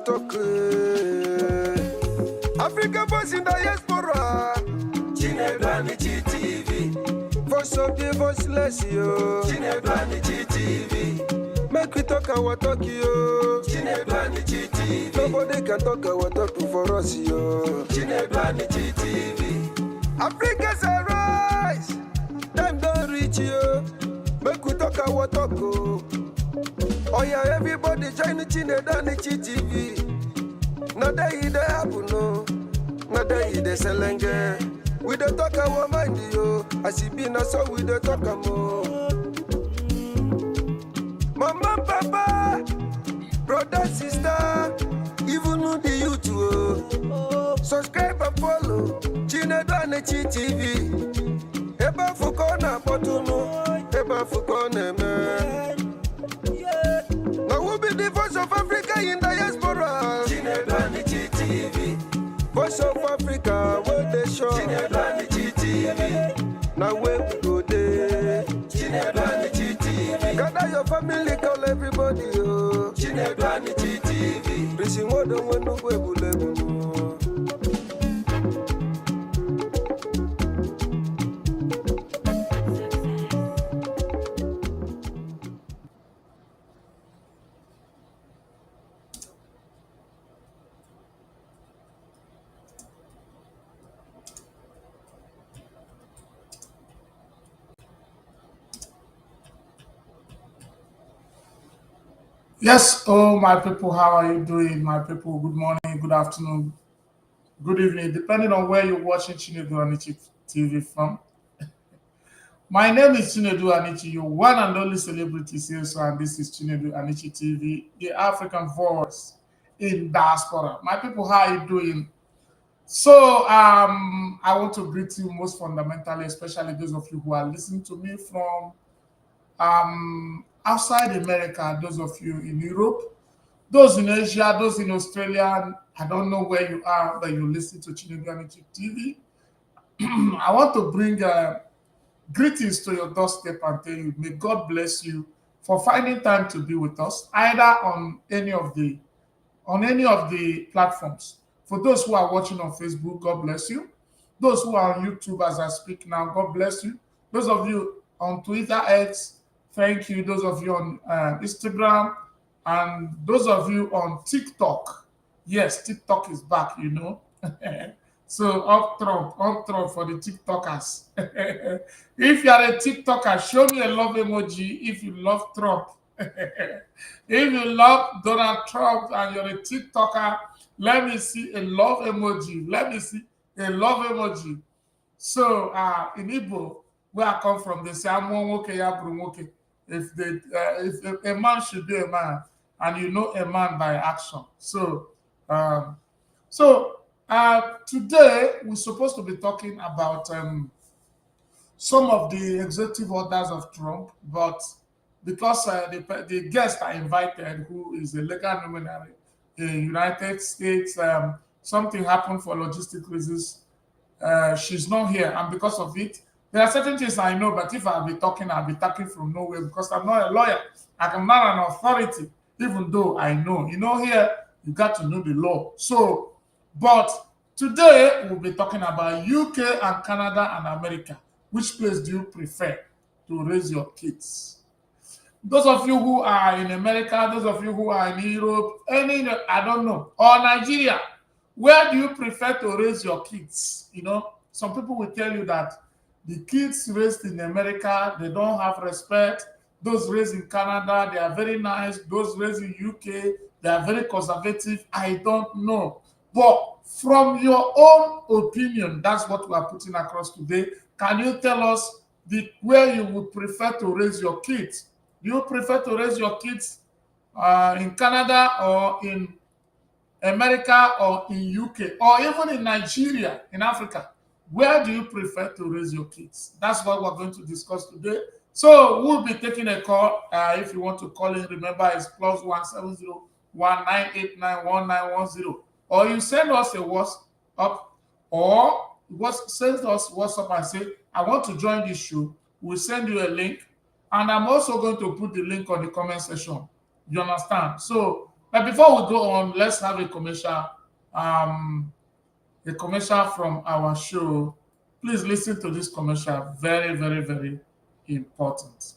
talk. Africa voice in the diaspora. Chinedu Anichi TV. Voice of the voiceless, yo. Chinedu Anichi TV. Make we talk our talk, yo. Chinedu Anichi TV. Nobody can talk our talk for us, yo. Chinedu Anichi TV. Africa's a rise. Time don't reach, yo. Make we talk our talk, oh yeah, everybody join the Chinedu Anichi TV. Nada ide happen, no. Nada ide selenge. We don't talk our mind, yo. As it be now, so we don't talk more. Mama, papa, brother, sister, even the youth, oh. Subscribe and follow Chinedu Anichi TV. Eba fukona potuno, eba fukona me. Now who be the voice of Africa in the diaspora? Chinedu Anichi TV. Voice of Africa, where they show. Chinedu Anichi TV. Now where we go there? Chinedu Anichi TV. Gather your family, call everybody, oh. Chinedu Anichi TV. Prison what don't want no way, Yes, oh my people, how are you doing? My people, good morning, good afternoon, good evening, depending on where you're watching Chinedu Anichi TV from. My name is Chinedu Anichi, your one and only celebrity sales, and this is Chinedu Anichi TV, the African voice in diaspora. My people, how are you doing? So, I want to greet you most fundamentally, especially those of you who are listening to me from outside America, those of you in Europe, those in Asia, those in Australia. I don't know where you are, but you listen to Chinedu Anichi TV. I want to bring greetings to your doorstep and tell you, may God bless you for finding time to be with us, either on any of the platforms. For those who are watching on Facebook, God bless you. Those who are on YouTube as I speak now, God bless you. Those of you on Twitter, X, thank you. Those of you on Instagram, and those of you on TikTok. Yes, TikTok is back, you know. So up Trump for the TikTokers. If you are a TikToker, show me a love emoji if you love Trump. If you love Donald Trump and you're a TikToker, let me see a love emoji. Let me see a love emoji. So in Igbo, where I come from, they say, if a man should be a man, and you know a man by action. So, today we're supposed to be talking about some of the executive orders of Trump, but because the guest I invited, who is a legal luminary in the United States, something happened for logistic reasons. She's not here, and because of it, there are certain things I know, but if I'll be talking from nowhere because I'm not a lawyer. I'm not an authority, even though I know. You know, here, you got to know the law. So, but today, we'll be talking about UK and Canada and America. Which place do you prefer to raise your kids? Those of you who are in America, those of you who are in Europe, I don't know, or Nigeria, where do you prefer to raise your kids? You know, some people will tell you that the kids raised in America, they don't have respect. Those raised in Canada, they are very nice. Those raised in UK, they are very conservative. I don't know. But from your own opinion, that's what we are putting across today. Can you tell us where you would prefer to raise your kids? Do you prefer to raise your kids in Canada or in America or in UK or even in Nigeria, in Africa? Where do you prefer to raise your kids? That's what we're going to discuss today. So we'll be taking a call. If you want to call in, remember it's +170-1989-1910. Or you send us a WhatsApp, or send us WhatsApp and say, I want to join this show. We'll send you a link. And I'm also going to put the link on the comment section. You understand? So But before we go on, let's have a commercial from our show. Please listen to this commercial. Very, very, very important.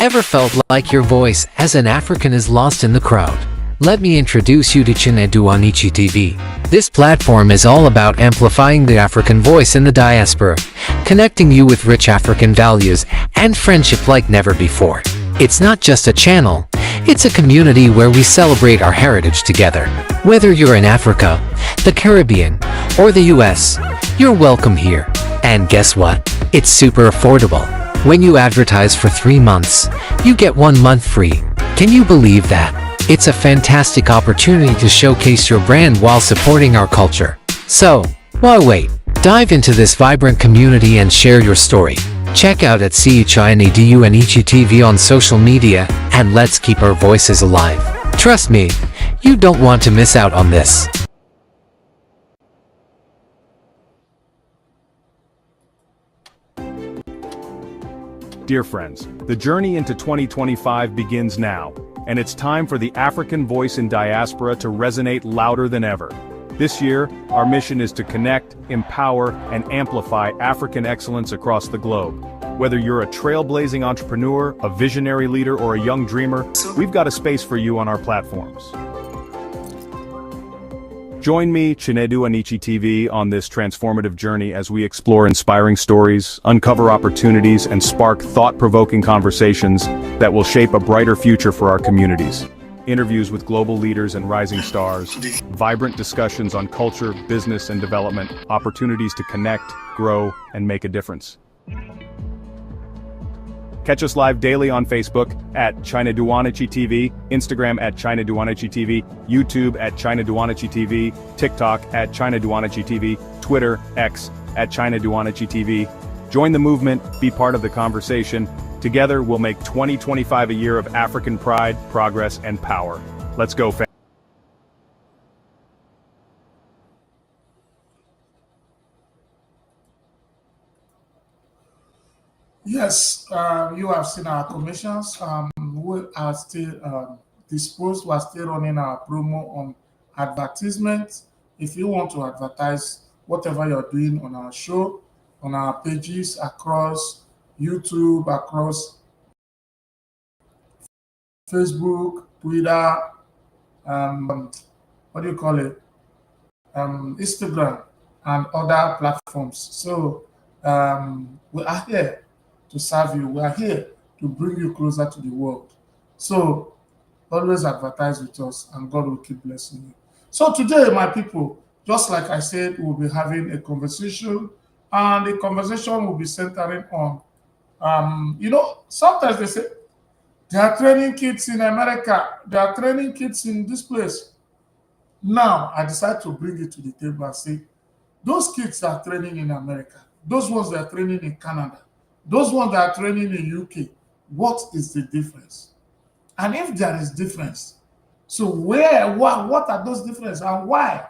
Ever felt like your voice as an African is lost in the crowd? Let me introduce you to Chinedu Onichi TV. This platform is all about amplifying the African voice in the diaspora, connecting you with rich African values and friendship like never before. It's not just a channel, it's a community where we celebrate our heritage together. Whether you're in Africa, the Caribbean, or the US, you're welcome here. And guess what? It's super affordable. When you advertise for 3 months, you get 1 month free. Can you believe that? It's a fantastic opportunity to showcase your brand while supporting our culture. So, why wait? Dive into this vibrant community and share your story. Check out at CHINEDU Onichi TV on social media, and let's keep our voices alive. Trust me, you don't want to miss out on this. Dear friends, the journey into 2025 begins now, and it's time for the African voice in diaspora to resonate louder than ever. This year, our mission is to connect, empower, and amplify African excellence across the globe. Whether you're a trailblazing entrepreneur, a visionary leader, or a young dreamer, we've got a space for you on our platforms. Join me, Chinedu Onichi TV, on this transformative journey as we explore inspiring stories, uncover opportunities, and spark thought-provoking conversations that will shape a brighter future for our communities. Interviews with global leaders and rising stars, vibrant discussions on culture, business, and development, opportunities to connect, grow, and make a difference. Catch us live daily on Facebook at Chinedu Onichi TV, Instagram at Chinedu Onichi TV, YouTube at Chinedu Onichi TV, TikTok at Chinedu Onichi TV, Twitter, X at Chinedu Onichi TV. Join the movement, be part of the conversation. Together, we'll make 2025 a year of African pride, progress, and power. Let's go, fam. Yes, you have seen our commissions. We are still disposed. We are still running our promo on advertisement. If you want to advertise whatever you're doing on our show, on our pages across YouTube, across Facebook, Twitter, what do you call it? Instagram, and other platforms. So we are here to serve you. We are here to bring you closer to the world. So always advertise with us, and God will keep blessing you. So today, my people, just like I said, we'll be having a conversation, and the conversation will be centering on, sometimes they say they are training kids in America, they are training kids in this place. Now, I decided to bring it to the table and say, those kids are training in America, those ones that are training in Canada, those ones that are training in UK, what is the difference? And if there is difference, so what are those differences and why?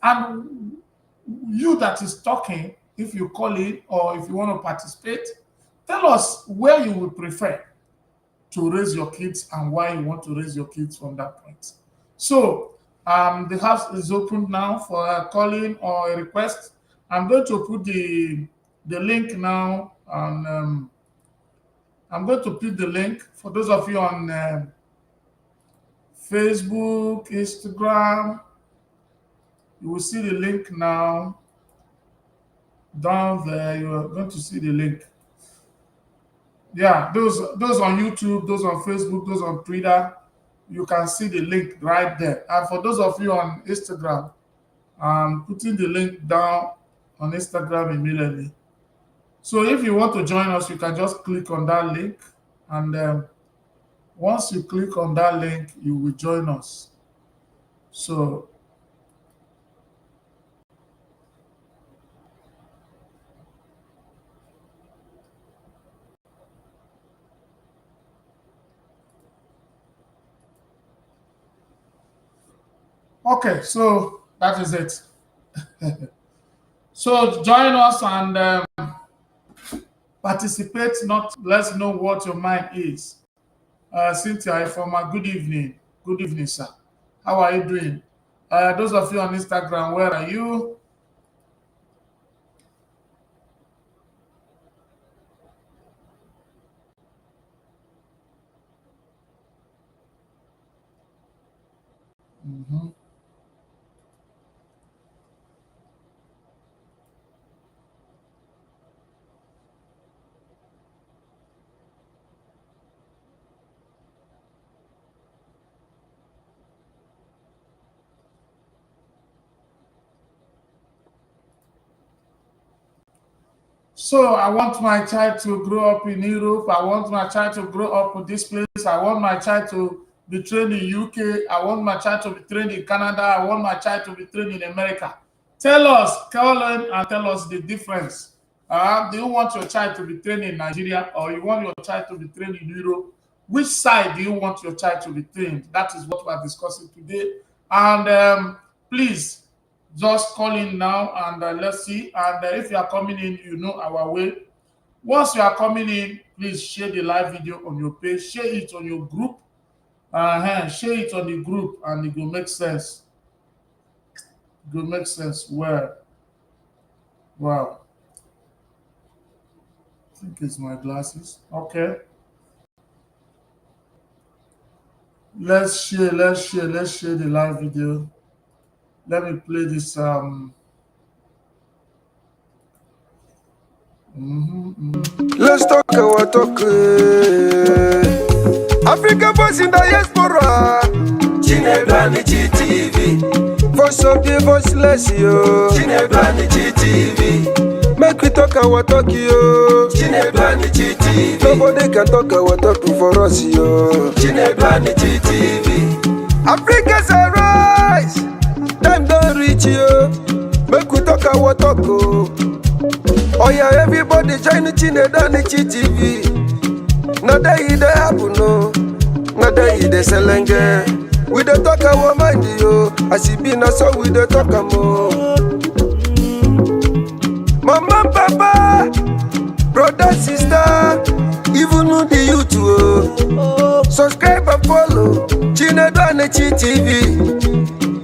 And you that is talking, if you call it or if you want to participate, tell us where you would prefer to raise your kids and why you want to raise your kids from that point. So the house is open now for a calling or a request. I'm going to put the link now on. I'm going to put the link for those of you on Facebook, Instagram. You will see the link now. Down there, you are going to see the link. Yeah, those on YouTube, those on Facebook, those on Twitter, you can see the link right there. And for those of you on Instagram, I'm putting the link down on Instagram immediately. So if you want to join us, you can just click on that link, and once you click on that link, you will join us. So okay, so that is it. So join us and participate. Not let's know what your mind is. Cynthia Ifoma, good evening. Good evening, sir. How are you doing? Those of you on Instagram, where are you? Mhm. So I want my child to grow up in Europe. I want my child to grow up with this place. I want my child to be trained in UK. I want my child to be trained in Canada. I want my child to be trained in America. Tell us, call in and tell us the difference. Do you want your child to be trained in Nigeria or you want your child to be trained in Europe? Which side do you want your child to be trained? That is what we are discussing today. And please just call in now and let's see. And if you are coming in, you know our way. Once you are coming in, please share the live video on your page, share it on your group, share it on the group, and it will make sense. It will make sense. Where? Wow. I think it's my glasses. Okay. Let's share the live video. Let me play this. Let's talk our talk. Africa boys in diaspora. Chinebani TV. Voice of the voiceless, yo. Chinebani TV. Make we talk our talk, yo. Chinebani TV. Nobody can talk our talk for us, yo. Chinebani TV. Africa's a rise. Time don't reach, yo. Make we talk our talk, oh. Oh yeah, everybody join the Chinebani TV. Now that it happen, no. Now that it selenge. We don't talk our mind, yo. As it be now, so we don't talk more. Mama, papa, brother, sister, even the youth, oh. Subscribe and follow Chinebani TV.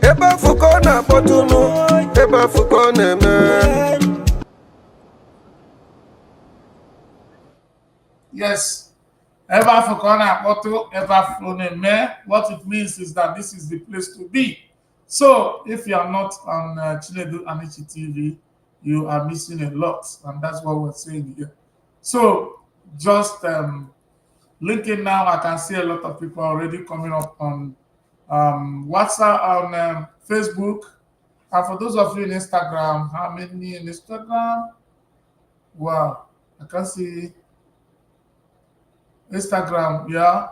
Eba fukona botuno, eba fukona me. Yes. Ever Fukona Poto, ever flown me. What it means is that this is the place to be. So if you are not on Chinebani TV, you are missing a lot, and that's what we're saying here. So just link in now. I can see a lot of people already coming up on WhatsApp, on Facebook, and for those of you in Instagram, how many in Instagram? Wow, I can see. Instagram, yeah.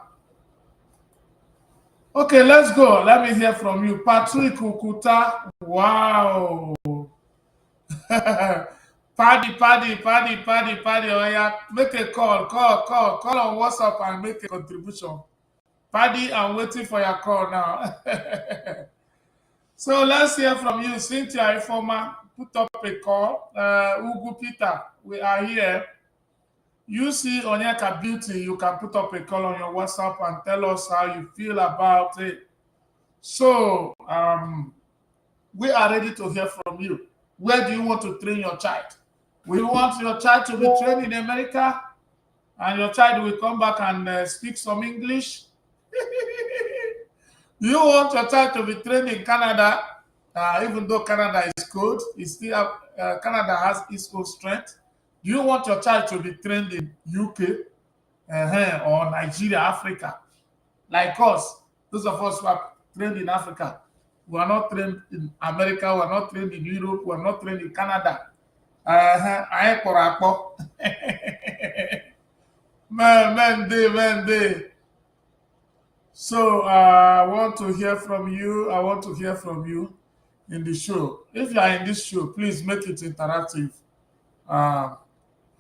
Okay, let's go. Let me hear from you. Patrick Ukuta. Wow. Paddy. Oh, yeah. Make a call on WhatsApp and make a contribution. Paddy, I'm waiting for your call now. So let's hear from you. Cynthia Ifoma, put up a call. Ugu Peter, we are here. You see Onyeka Beauty, you can put up a call on your WhatsApp and tell us how you feel about it. So, we are ready to hear from you. Where do you want to train your child? We want your child to be trained in America, and your child will come back and speak some English. You want your child to be trained in Canada, even though Canada is good, Canada has its own strength. Do you want your child to be trained in UK or Nigeria, Africa? Like us, those of us who are trained in Africa, we are not trained in America, we are not trained in Europe, we are not trained in Canada. Man. So I want to hear from you. I want to hear from you in the show. If you are in this show, please make it interactive.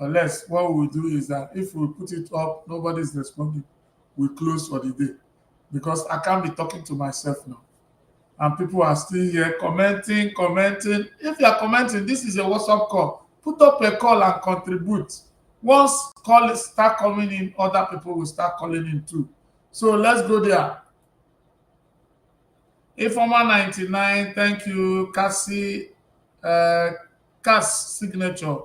Unless what we do is that if we put it up, nobody's responding, we close for the day. Because I can't be talking to myself now. and people are still here commenting. If you are commenting, this is a WhatsApp call. Put up a call and contribute. Once calls start coming in, other people will start calling in too. So let's go there. Informer 99, thank you. Cassie, Cass signature.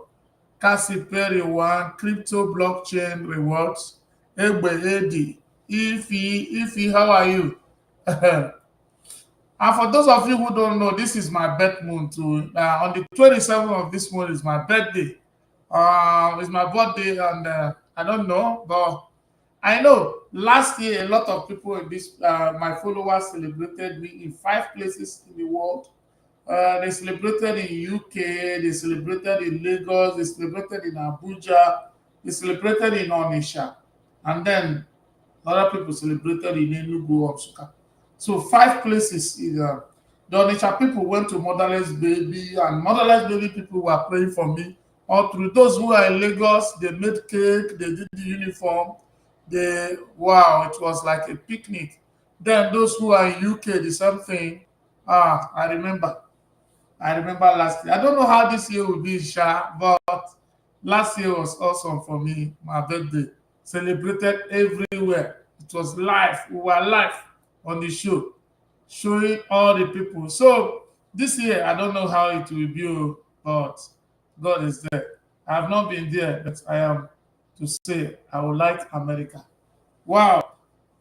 Cassie Perry 1, crypto blockchain rewards. Egbe Edi, Ify, how are you? And for those of you who don't know, this is my birth moon too. On the 27th of this month is my birthday. It's my birthday, and I don't know, but I know last year a lot of people in this, my followers celebrated me in 5 places in the world. They celebrated in UK, they celebrated in Lagos, they celebrated in Abuja, they celebrated in Onisha, and then other people celebrated in Enugu or Suka. So 5 places. The Onitsha people went to Motherless Baby, and Motherless Baby people were praying for me. All through those who are in Lagos, they made cake, they did the uniform. Wow, it was like a picnic. Then those who are in UK, the same thing. I remember last year. I don't know how this year will be, Sha, but last year was awesome for me. My birthday celebrated everywhere. It was live. We were live on the show, showing all the people. So this year, I don't know how it will be, but God is there. I have not been there, but I am to say I would like America. Wow.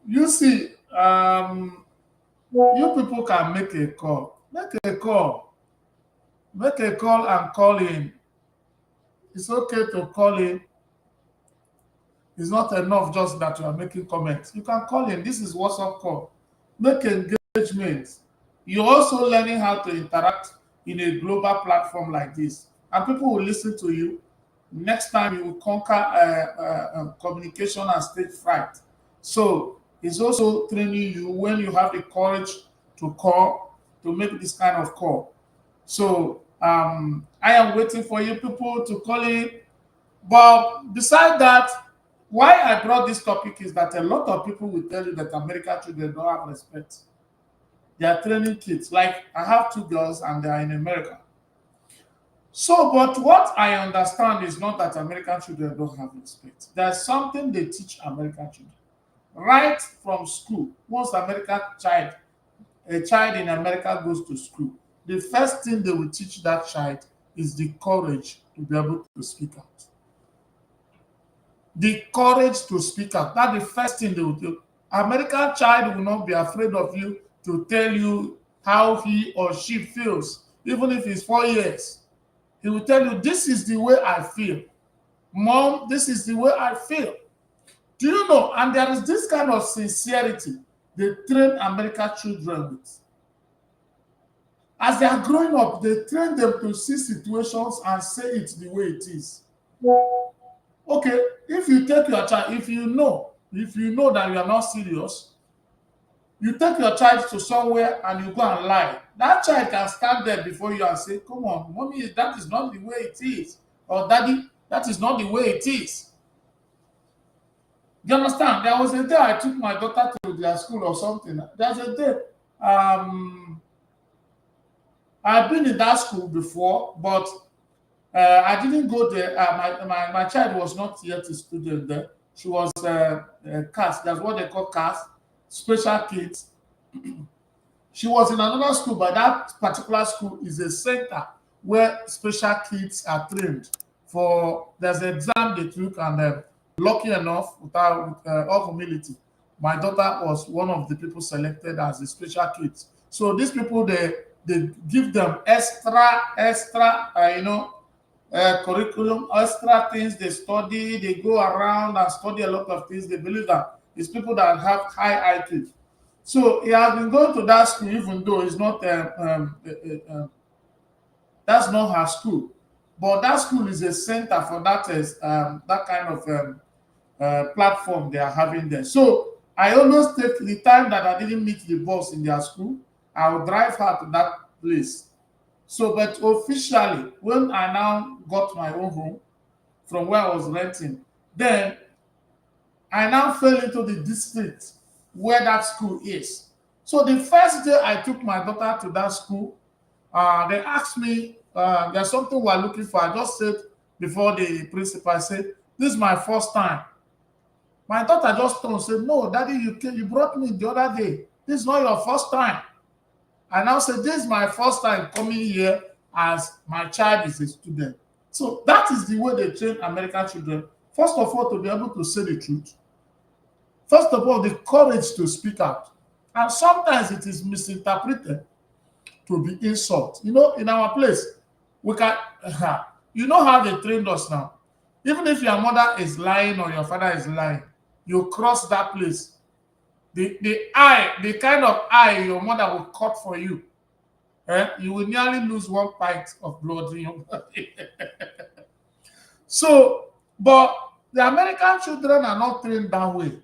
You see, you people can make a call. Make a call. Make a call and call in. It's okay to call in. It's not enough just that you are making comments. You can call in. This is WhatsApp call. Make engagement. You're also learning how to interact in a global platform like this. And people will listen to you. Next time you will conquer communication and stage fright. So it's also training you when you have the courage to call, to make this kind of call. So I am waiting for you people to call in. But beside that, why I brought this topic is that a lot of people will tell you that American children don't have respect. They are training kids. Like I have 2 girls and they are in America. So, but what I understand is not that American children don't have respect. There's something they teach American children. Right from school, once a child in America goes to school, the first thing they will teach that child is the courage to be able to speak out. The courage to speak out. That's the first thing they will do. American child will not be afraid of you to tell you how he or she feels, even if it's 4 years. He will tell you, this is the way I feel. Mom, this is the way I feel. Do you know? And there is this kind of sincerity they train American children with. As they are growing up, they train them to see situations and say it the way it is. Okay, if you take your child, if you know that you are not serious, you take your child to somewhere and you go and lie. That child can stand there before you and say, come on, mommy, that is not the way it is. Or daddy, that is not the way it is. You understand? There was a day I took my daughter to their school or something. There's a day, I've been in that school before, but I didn't go there. My child was not yet a student there. She was CAS. That's what they call CAS, special kids. She was in another school, but that particular school is a center where special kids are trained for. There's an exam they took, and lucky enough, without all humility, my daughter was one of the people selected as the special kids. So these people, they give them extra, curriculum, extra things they study. They go around and study a lot of things. They believe that it's people that have high IQ. So he has been going to that school, even though it's not that's not her school, but that school is a center for that kind of platform they are having there. So I always take the time that I didn't meet the boss in their school, I will drive her to that place. So, but officially, when I now got my own home from where I was renting, then I now fell into the district where that school is. So the first day I took my daughter to that school, they asked me, there's something we're looking for. I just said before the principal, I said, this is my first time. My daughter just turned and said, no, daddy, you brought me the other day. This is not your first time. I now said, this is my first time coming here as my child is a student. So that is the way they train American children. First of all, to be able to say the truth. First of all, the courage to speak out. And sometimes it is misinterpreted to be insult. You know, in our place, we can, you know how they trained us now. Even if your mother is lying or your father is lying, you cross that place. The kind of eye your mother will cut for you, you will nearly lose 1 pint of blood in your body. So, but the American children are not trained that way.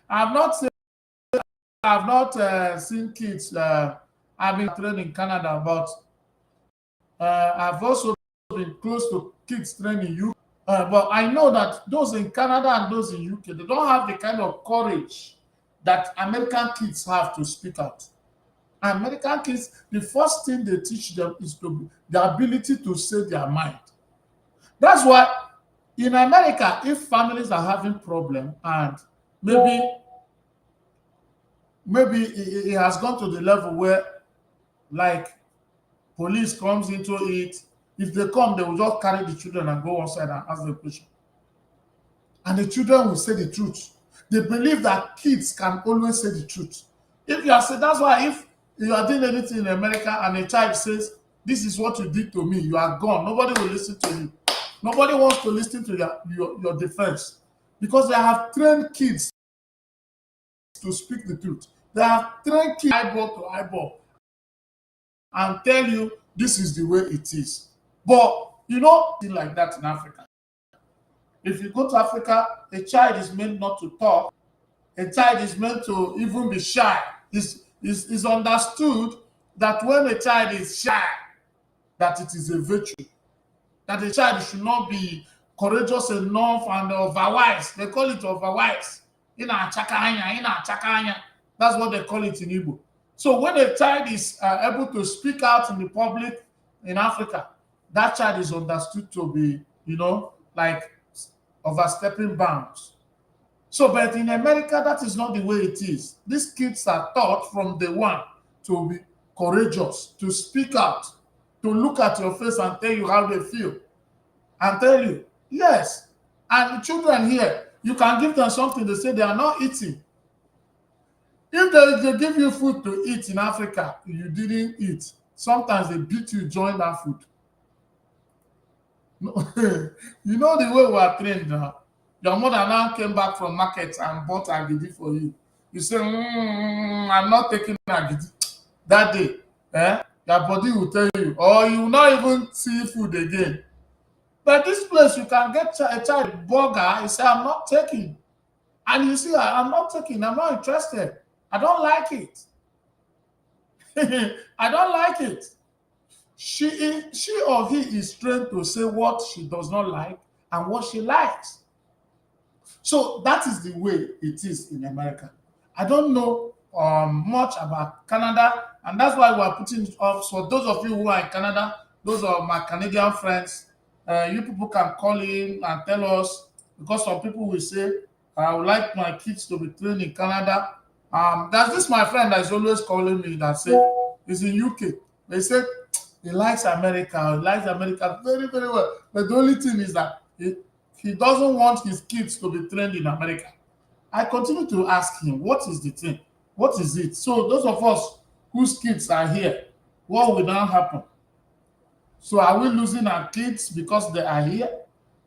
I've not seen kids I've been trained in Canada, but I've also been close to kids trained in UK. But I know that those in Canada and those in UK, they don't have the kind of courage that American kids have to speak out. American kids, the first thing they teach them is the ability to say their mind. That's why in America, if families are having problem and maybe it has gone to the level where, like, police comes into it. If they come, they will just carry the children and go outside and ask them question. And the children will say the truth. They believe that kids can always say the truth. If you are saying, that's why if you are doing anything in America and a child says, this is what you did to me, you are gone. Nobody will listen to you. Nobody wants to listen to your defense. Because they have trained kids to speak the truth. They have trained kids eyeball to eyeball and tell you this is the way it is. But you know, things like that in Africa. If you go to Africa, a child is meant not to talk. A child is meant to even be shy. It's understood that when a child is shy, that it is a virtue. That a child should not be courageous enough and overwise. They call it overwise. That's what they call it in Igbo. So when a child is able to speak out in the public in Africa, that child is understood to be, like overstepping bounds. So, but in America, that is not the way it is. These kids are taught from day one to be courageous, to speak out, to look at your face and tell you how they feel. And tell you, yes. And the children here, you can give them something, they say they are not eating. If they give you food to eat in Africa, you didn't eat. Sometimes they beat you, join that food. You know the way we are trained now. Your mother now came back from market and bought agidi for you. You say, I'm not taking agidi. That day, your body will tell you, or you will not even see food again. But this place, you can get a child burger, you say, I'm not taking. And you see, I'm not taking, I'm not interested. I don't like it. I don't like it. She or he is trained to say what she does not like and what she likes. So that is the way it is in America. I don't know much about Canada, and that's why we're putting it up. So those of you who are in Canada, those are my Canadian friends, you people can call in and tell us, because some people will say, I would like my kids to be trained in Canada. There's this my friend that is always calling me that said he's in UK. They said he likes America, very, very well. But the only thing is that he doesn't want his kids to be trained in America. I continue to ask him, what is the thing? What is it? So those of us whose kids are here, what will now happen? So are we losing our kids because they are here?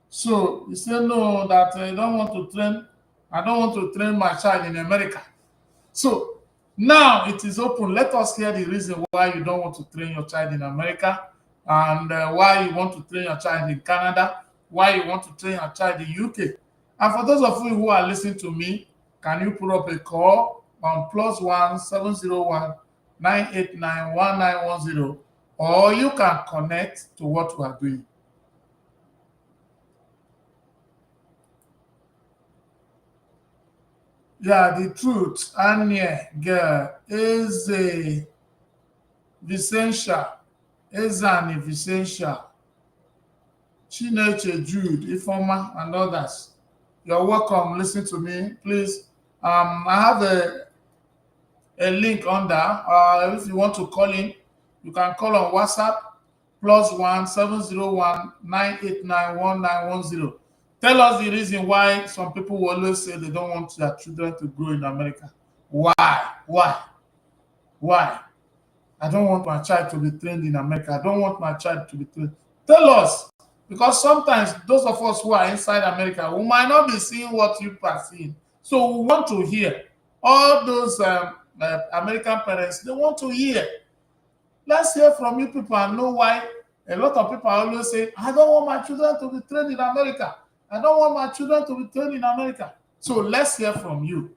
So he said, no, that I don't want to train my child in America. So now it is open. Let us hear the reason why you don't want to train your child in America, and why you want to train your child in Canada, why you want to train your child in UK. And for those of you who are listening to me, can you put up a call on +1 701 989 1910, or you can connect to what we are doing. Yeah, the truth, Anya girl, is a Vicentia, is an Vicentia, Chineche Jude, Ifoma, and others. You're welcome. Listen to me, please. I have a link under. If you want to call in, you can call on WhatsApp +1 701 989 1910. Tell us the reason why some people will always say they don't want their children to grow in America. Why? Why? Why? I don't want my child to be trained in America. I don't want my child to be trained. Tell us. Because sometimes those of us who are inside America, we might not be seeing what you are seeing. So we want to hear. All those American parents, they want to hear. Let's hear from you people and know why a lot of people always say, I don't want my children to be trained in America. I don't want my children to be trained in America. So let's hear from you.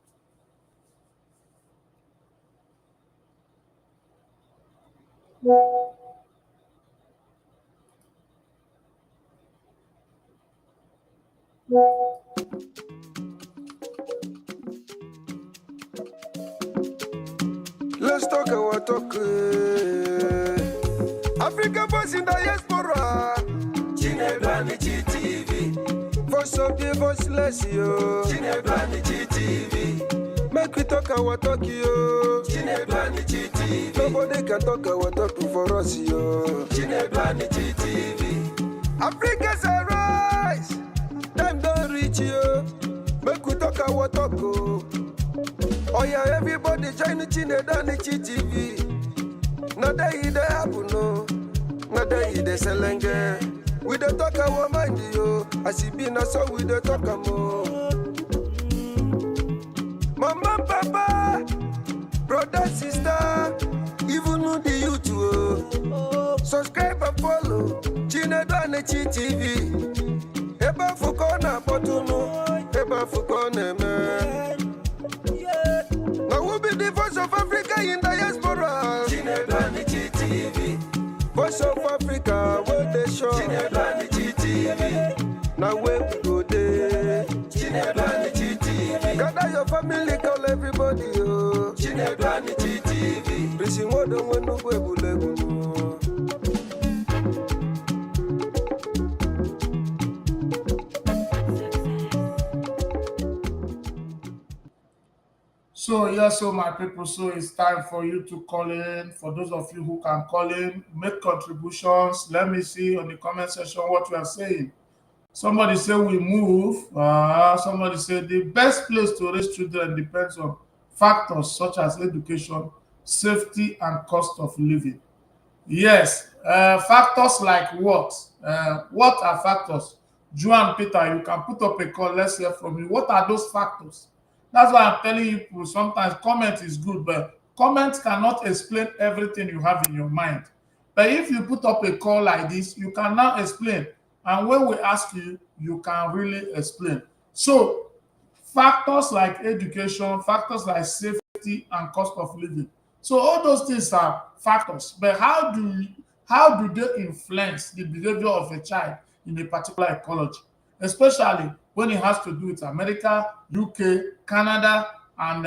Let's talk our talk. African voice in diaspora. Chinebani TV. Voice of the voiceless, yo. Chinebani TV. Make we talk our talk, yo. Chinebani TV. Nobody can talk our talk for us, yo. Chinebani TV. Africa's a rise. Time don't reach, yo. Make we talk our talk, oh. Oh yeah, everybody join the Chinedani TV. Not that it happen, no. Not that it selenge. We don't talk our mind, yo. As it be na so we don't talk more. Mama, papa, brother, sister, even know the YouTube. Subscribe and follow Chinedani TV. Eba fukona potuno, eba fukona man. Now who be the voice of Africa in diaspora? Chinebani TV. Voice of Africa, where they show. Chinebani TV. Now where we go there? Chinebani TV. Gather your family, call everybody, oh. Chinebani TV. Prison what don't want to go. So yes, so my people, so it's time for you to call in. For those of you who can call in, make contributions. Let me see on the comment section what you are saying. Somebody say we move. Somebody say the best place to raise children depends on factors such as education, safety, and cost of living. Yes, factors like what? What are factors? Joan Peter, you can put up a call. Let's hear from you. What are those factors? That's why I'm telling you people, sometimes comment is good, but comments cannot explain everything you have in your mind. But if you put up a call like this, you can now explain. And when we ask you, you can really explain. So factors like education, factors like safety and cost of living. So all those things are factors. But how do they influence the behavior of a child in a particular ecology? Especially when it has to do with America, UK, Canada, and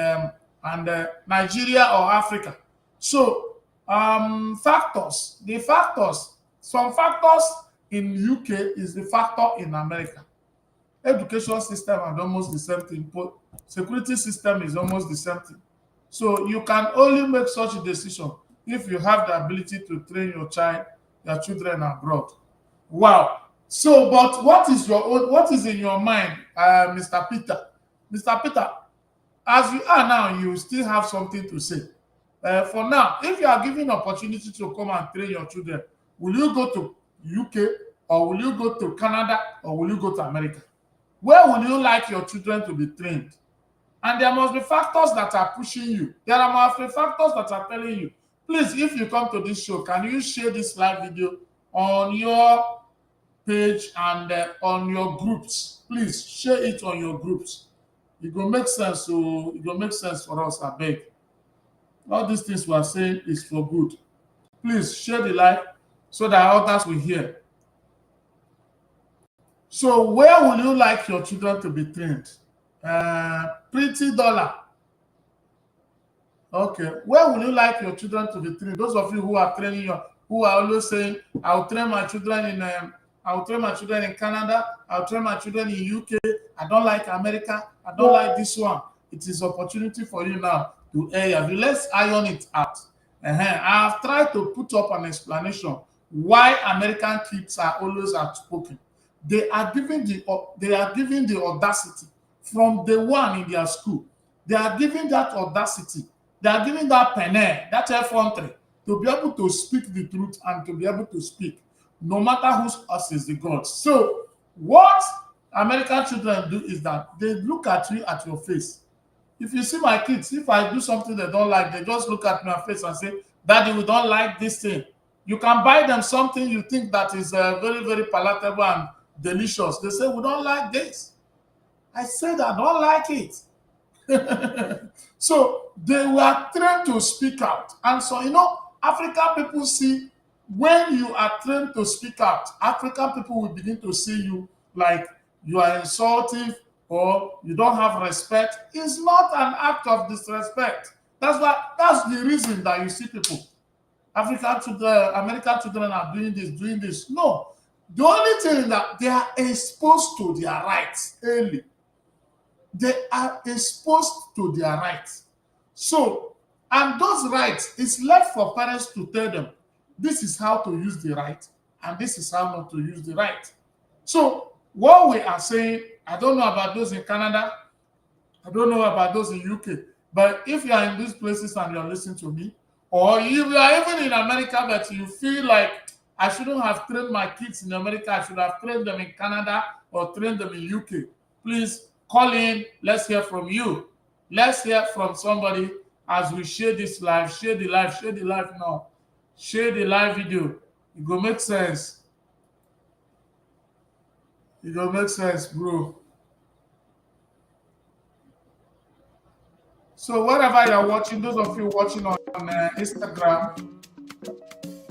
Nigeria or Africa. So factors, some factors in UK is the factor in America. Education system is almost the same thing. Security system is almost the same thing. So you can only make such a decision if you have the ability to train your children abroad. Wow. So, but what is in your mind, Mr. Peter? Mr. Peter, as you are now, you still have something to say. For now, if you are given opportunity to come and train your children, will you go to UK or will you go to Canada or will you go to America? Where will you like your children to be trained? And there must be factors that are pushing you. There must be factors that are telling you. Please, if you come to this show, can you share this live video on your page and on your groups? Please share it on your groups. It will make sense. So it will make sense for us. I beg. All these things we are saying is for good. Please share the live so that others will hear. So where will you like your children to be trained? Pretty dollar. Okay. Where would you like your children to be trained? Those of you who are training who are always saying, I'll train my children in Canada, I'll train my children in UK, I don't like America, I don't like this one. It is opportunity for you now to air your view. Let's iron it out. I have tried to put up an explanation why American kids are always outspoken. They are given the audacity from the one in their school. They are given that audacity. They are given that pene, that effrontery to be able to speak the truth and to be able to speak, no matter whose us is the God. So what American children do is that they look at you at your face. If you see my kids, if I do something they don't like, they just look at my face and say, Daddy, we don't like this thing. You can buy them something you think that is very, very palatable and delicious. They say, we don't like this. I said, I don't like it. So they were trained to speak out. And so, African people see when you are trained to speak out, African people will begin to see you like you are insulting or you don't have respect. It's not an act of disrespect. That's the reason that you see people, African children, American children are doing this. No. The only thing is that they are exposed to their rights early. They are exposed to their rights. So, and those rights, it's left for parents to tell them, this is how to use the right, and this is how not to use the right. So, what we are saying, I don't know about those in Canada, I don't know about those in UK, but if you are in these places and you are listening to me, or if you are even in America, but you feel like I shouldn't have trained my kids in America, I should have trained them in Canada or trained them in UK, please call in. Let's hear from you. Let's hear from somebody as we share this live. Share the live now. Share the live video. It go make sense. It go make sense, bro. So wherever you're watching, those of you watching on Instagram,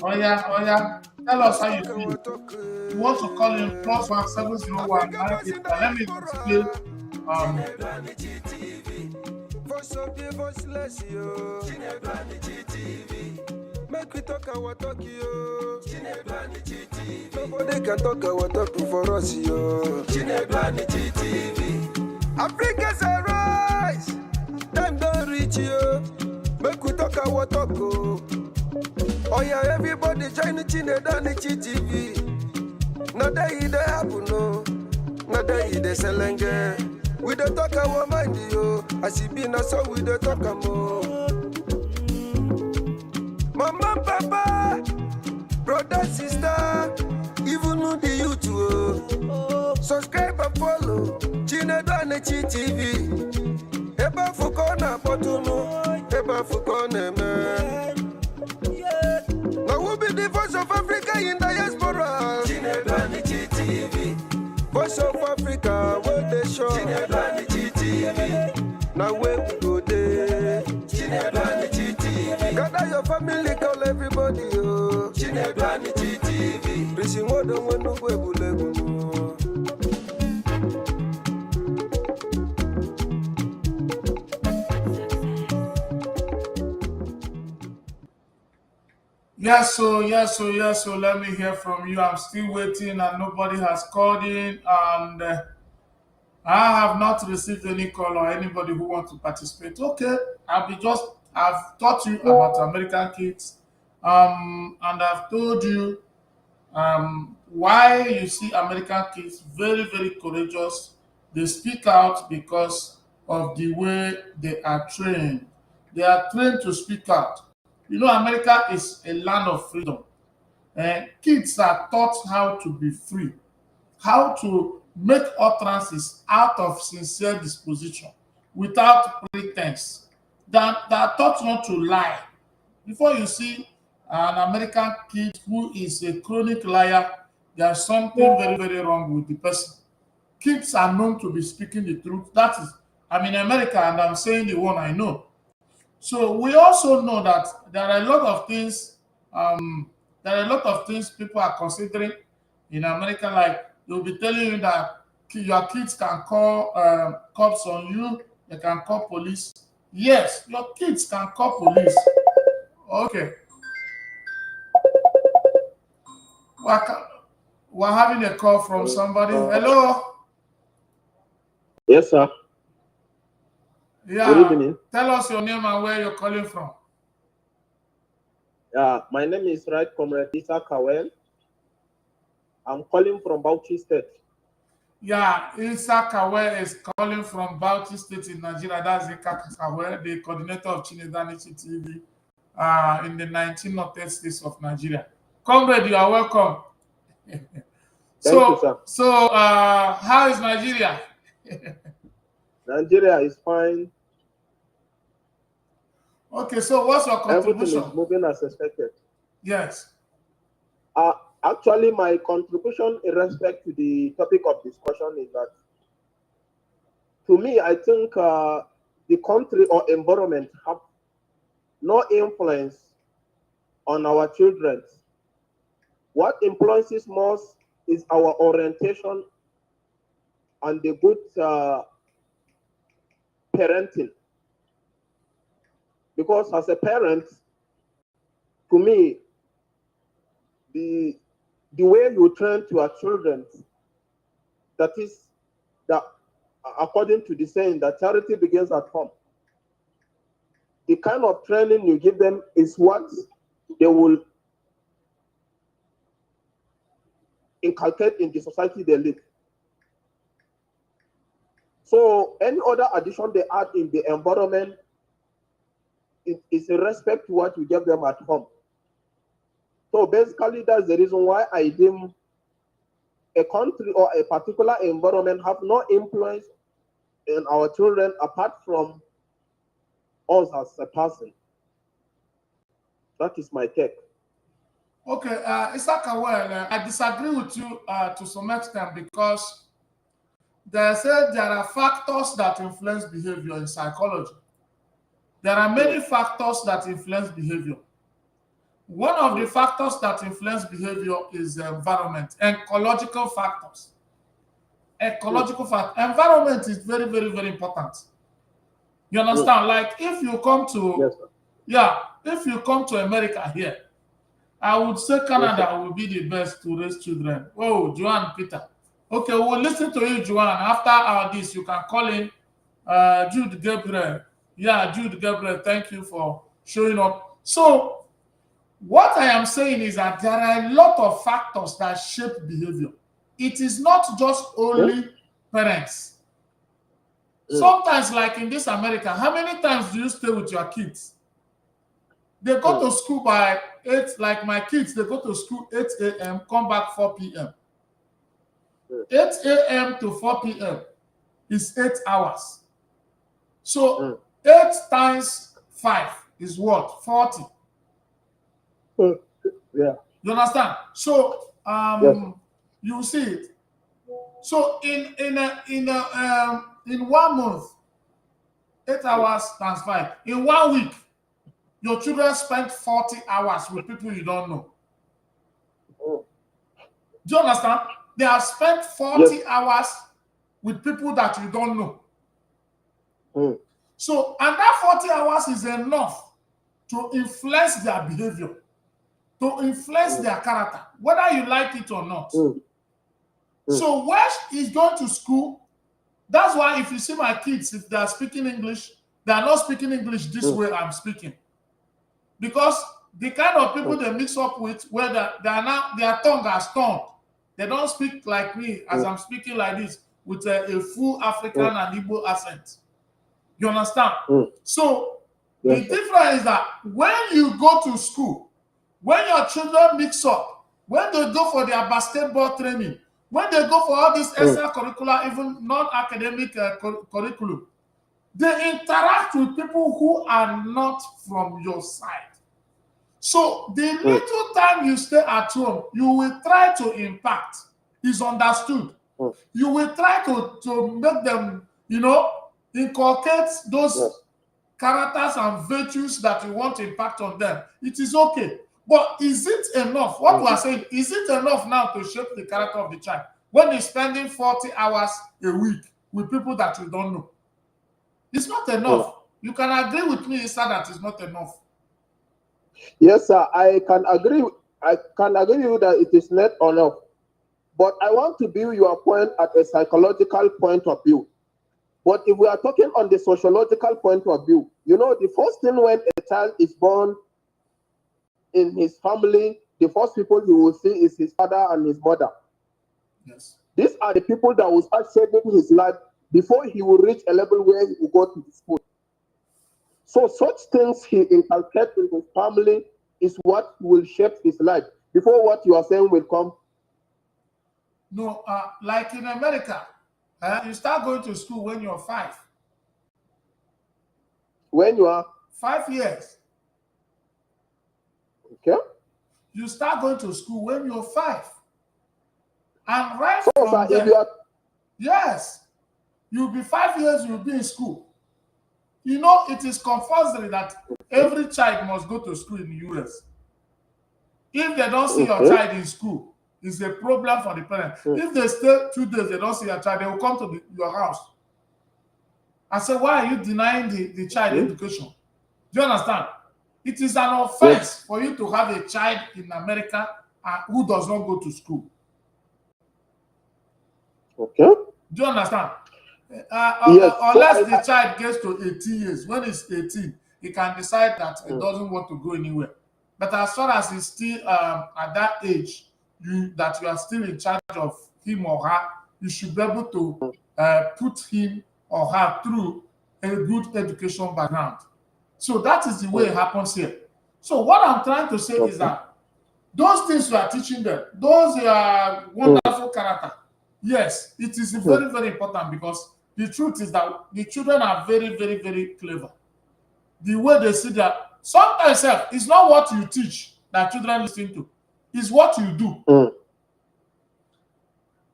oh yeah, tell us how you feel. You want to call in +1701 let me display Voice of the voiceless, yo. Make we talk our talk, yo. Nobody can talk our talk for us, yo. Africa's a rise. Time don't reach, yo. Make we talk our talk, oh yeah, everybody join the Chinedanichi TV. Not that it happen, no. Not that it selenge. We don't talk our mind, yo. As it be now, so we don't talk more. Mama, papa, brother, sister, even the youth, oh. Subscribe and follow Chinedanichi TV. Eba fukona potuno, eba fukona man. Now we'll be the voice of Africa in diaspora. Chinedanichi TV. Voice of Africa, where they show. Chinedanichi TV. Now where we go there. Chinedanichi TV. Gather your family, call everybody, oh. Chinedanichi TV. Prison what don't want no way. Yes, so let me hear from you. I'm still waiting and nobody has called in, and I have not received any call or anybody who wants to participate. Okay, I've taught you about American kids, and I've told you why you see American kids very, very courageous. They speak out because of the way they are trained. They are trained to speak out. America is a land of freedom. Kids are taught how to be free, how to make utterances out of sincere disposition, without pretense. They are taught not to lie. Before you see an American kid who is a chronic liar, there's something very, very wrong with the person. Kids are known to be speaking the truth. That is, I'm in America and I'm saying the one I know. So we also know that there are a lot of things. There are a lot of things people are considering in America. Like they'll be telling you that your kids can call cops on you. They can call police. Yes, your kids can call police. Okay. We're having a call from somebody. Hello. Yes, sir. Yeah. Good evening. Tell us your name and where you're calling from. My name is Right Comrade Isa Kawel. I'm calling from Bauchi State. Yeah, Isa Kawel is calling from Bauchi State in Nigeria. That's Ika Kawel, the coordinator of Chinedanichi TV in the 19 Northern states of Nigeria. Comrade, you are welcome. Thank you, sir. So, how is Nigeria? Nigeria is fine. Okay, so what's your contribution? Everything is moving as expected. Yes. Actually, my contribution in respect to the topic of discussion is that, to me, I think the country or environment have no influence on our children. What influences most is our orientation and the good parenting. Because as a parent, to me, the way you train to your children, that is, that according to the saying that charity begins at home. The kind of training you give them is what they will inculcate in the society they live. So any other addition they add in the environment is in respect to what you give them at home. So basically, that's the reason why I deem a country or a particular environment have no influence in our children apart from us as a person. That is my take. Okay, Isaka, well, I disagree with you to some extent because they said there are factors that influence behavior in psychology. There are many factors that influence behavior. One of the factors that influence behavior is the environment, ecological factors. Ecological factors. Environment is very, very, very important. You understand? Like if you come to, if you come to America here, I would say Canada will be the best to raise children. Oh, Joanne Peter. Okay, we'll listen to you, Joanne. After this, you can call in Jude Gabriel. Yeah, Jude Gabriel, thank you for showing up. So, what I am saying is that there are a lot of factors that shape behavior. It is not just only parents. Sometimes, like in this America, how many times do you stay with your kids? They go to school by 8, like my kids, they go to school 8 a.m., come back 4 p.m. 8 a.m. to 4 p.m. is 8 hours. So 8 times 5 is what? 40. Yeah. You understand? So you see it. So in 1 month, 8 hours times 5. In 1 week, your children spent 40 hours with people you don't know. Do you understand? They have spent 40 hours with people that you don't know. So, and that 40 hours is enough to influence their behavior, to influence their character, whether you like it or not. So when he's going to school, that's why if you see my kids, if they are speaking English, they are not speaking English this way I'm speaking. Because the kind of people they mix up with, where they are now, their tongue has turned. They don't speak like me as I'm speaking like this with a full African and Igbo accent. You understand? So the difference is that when you go to school, when your children mix up, when they go for their basketball training, when they go for all this extracurricular, even non-academic curriculum, they interact with people who are not from your side. So the little time you stay at home, you will try to impact. Is understood. You will try to make them, inculcate those characters and virtues that you want to impact on them. It is okay. But is it enough? What we are saying, is it enough now to shape the character of the child? when you're spending 40 hours a week with people that you don't know. It's not enough. You can agree with me, sir, that it's not enough. Yes, sir. I can agree with you that it is not enough. But I want to view your point at a psychological point of view. But if we are talking on the sociological point of view, you know, the first thing when a child is born in his family, the first people you will see is his father and his mother. Yes. These are the people that will start shaping his life before he will reach a level where he will go to the school. So such things he inculcates in his family is what will shape his life before what you are saying will come. No, like in America, you start going to school when you're 5. When you are 5 years. okay. You start going to school when you're 5. And right So, from sir, there, if you are, yes, you'll be 5 years, you'll be in school. You know, it is compulsory that every child must go to school in the US. If they don't see your child in school, it's a problem for the parents. If they stay 2 days, they don't see your child, they will come to your house. I say, why are you denying the child education? Do you understand? It is an offense for you to have a child in America who does not go to school. okay. Do you understand? Yes. Unless the child gets to 18 years. When he's 18, he can decide that he doesn't want to go anywhere. But as far as he's still at that age, that you are still in charge of him or her, you should be able to put him or her through a good education background. So that is the way it happens here. So what I'm trying to say is that those things you are teaching them, those wonderful character, yes, it is very, very important, because the truth is that the children are very, very, very clever. The way they see that, sometimes it's not what you teach that children listen to, it's what you do.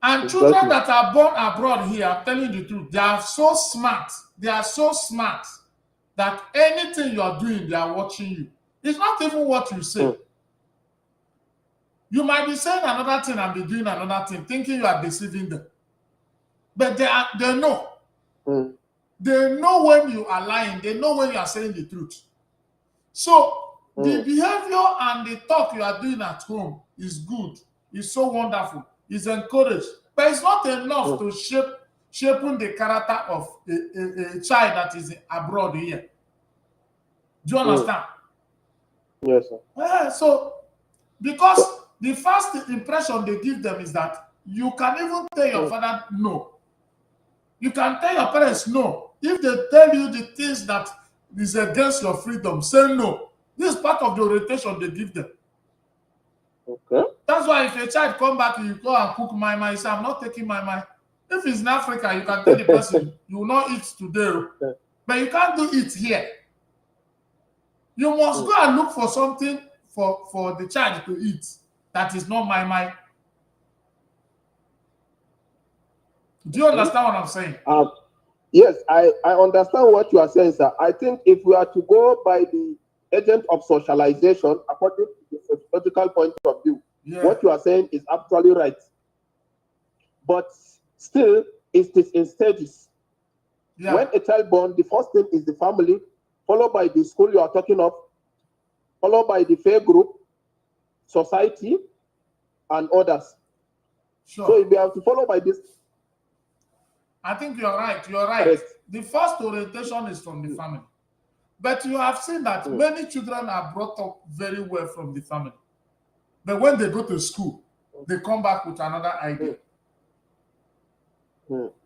And children that are born abroad here, I'm telling you the truth, they are so smart. They are so smart that anything you are doing, they are watching you. It's not even what you say. You might be saying another thing and be doing another thing, thinking you are deceiving them. But they know. They know when you are lying. They know when you are saying the truth. So the behavior and the talk you are doing at home is good. It's so wonderful. It's encouraged. But it's not enough to shaping the character of a child that is abroad here. Do you understand? Yes, sir. So, because the first impression they give them is that you can even tell your father no. You can tell your parents no. If they tell you the things that is against your freedom, say no. This is part of the orientation they give them. Okay. That's why if a child come back, you go and cook my, you say, I'm not taking my. If it's in Africa, you can tell the person, you will not eat today. But you can't do it here. You must go and look for something for the child to eat that is not my. Do you understand what I'm saying? Yes, I understand what you are saying, sir. I think if we are to go by the agent of socialization, according to the sociological point of view, what you are saying is absolutely right. But still, it is in stages. When a child born, the first thing is the family, followed by the school you are talking of, followed by the fair group, society, and others. Sure. So if we have to follow by this, I think you're right. You're right. The first orientation is from the family. But you have seen that many children are brought up very well from the family. But when they go to school, they come back with another idea.